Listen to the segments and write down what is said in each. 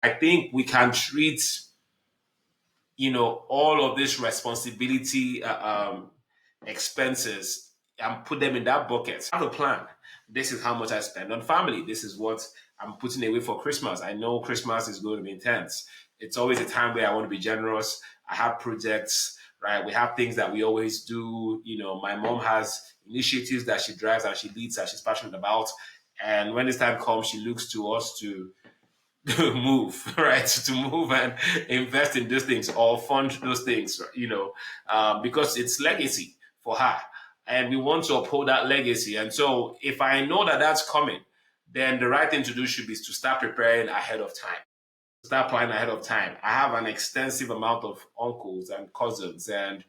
I think we can treat, all of this responsibility expenses and put them in that bucket. I have a plan. This is how much I spend on family. This is what I'm putting away for Christmas. I know Christmas is going to be intense. It's always a time where I want to be generous. I have projects, right? We have things that we always do. My mom has initiatives that she drives and she leads that she's passionate about. And when this time comes, she looks to us to move, right? To move and invest in those things or fund those things, because it's legacy for her. And we want to uphold that legacy. And so if I know that that's coming, then the right thing to do should be to start preparing ahead of time. Start planning ahead of time. I have an extensive amount of uncles and cousins, and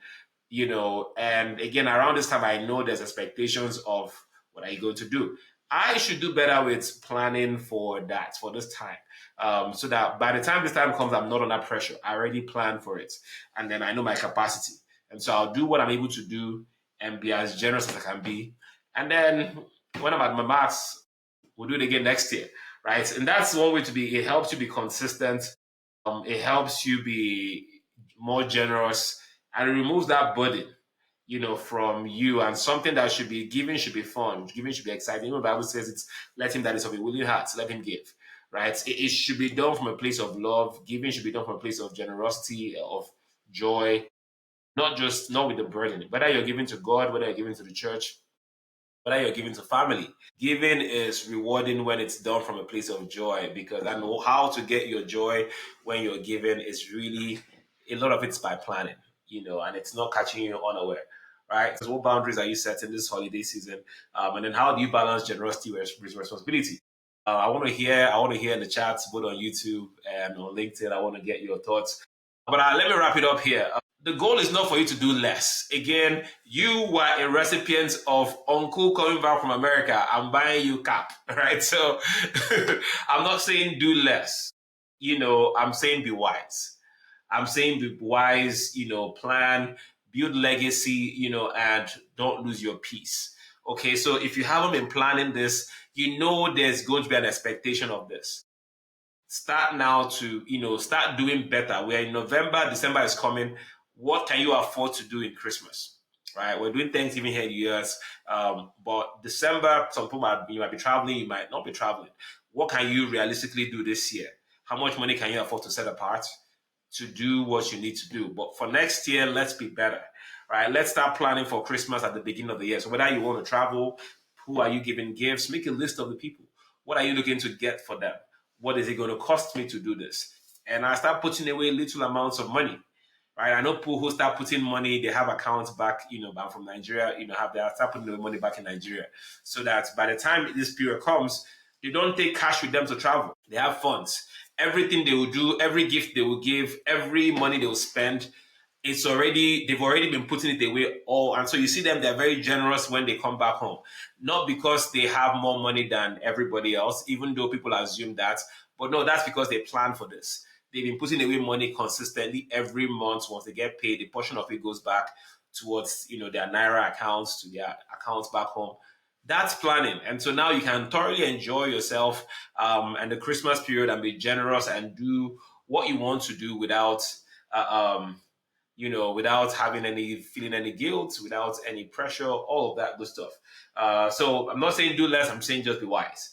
again, around this time, I know there's expectations of what are you going to do. I should do better with planning for that, for this time, so that by the time this time comes, I'm not under pressure. I already planned for it, and then I know my capacity, and so I'll do what I'm able to do and be as generous as I can be. And then when I'm at my max, we'll do it again next year, right? And that's one way to be. It helps you be consistent. It helps you be more generous, and it removes that burden, from you. And something that should be given should be fun. Giving should be exciting. The Bible says it's let him that is of a willing heart, let him give. Right? It should be done from a place of love. Giving should be done from a place of generosity, of joy, not with the burden. Whether you're giving to God, whether you're giving to the church, whether you're giving to family. Giving is rewarding when it's done from a place of joy, because I know how to get your joy when you're giving is really a lot of it's by planning, and it's not catching you unaware. Right? So what boundaries are you setting this holiday season? And then how do you balance generosity with responsibility? I want to hear in the chats, both on YouTube and on LinkedIn. I want to get your thoughts. But let me wrap it up here. The goal is not for you to do less. Again, you were a recipient of uncle coming back from America. I'm buying you cap, right? So I'm not saying do less. I'm saying be wise. I'm saying be wise, plan, build legacy, and don't lose your peace. Okay, so if you haven't been planning this, there's going to be an expectation of this. Start now to start doing better. We're in November, December is coming. What can you afford to do in Christmas? Right, we're doing Thanksgiving here in the US, but December, some people you might be traveling, you might not be traveling. What can you realistically do this year? How much money can you afford to set apart to do what you need to do? But for next year, let's be better. Right, let's start planning for Christmas at the beginning of the year. So whether you want to travel, who are you giving gifts? Make a list of the people. What are you looking to get for them? What is it going to cost me to do this? And I start putting away little amounts of money. Right? I know people who start putting money, they have accounts back, I'm from Nigeria, have they start putting the money back in Nigeria. So that by the time this period comes, they don't take cash with them to travel. They have funds. Everything they will do, every gift they will give, every money they will spend, they've already been putting it away all. And so you see them, they're very generous when they come back home. Not because they have more money than everybody else, even though people assume that. But no, that's because they plan for this. They've been putting away money consistently every month. Once they get paid, a portion of it goes back towards, their Naira accounts, to their accounts back home. That's planning. And so now you can thoroughly enjoy yourself and the Christmas period and be generous and do what you want to do without having feeling any guilt, without any pressure, all of that good stuff. So I'm not saying do less. I'm saying just be wise.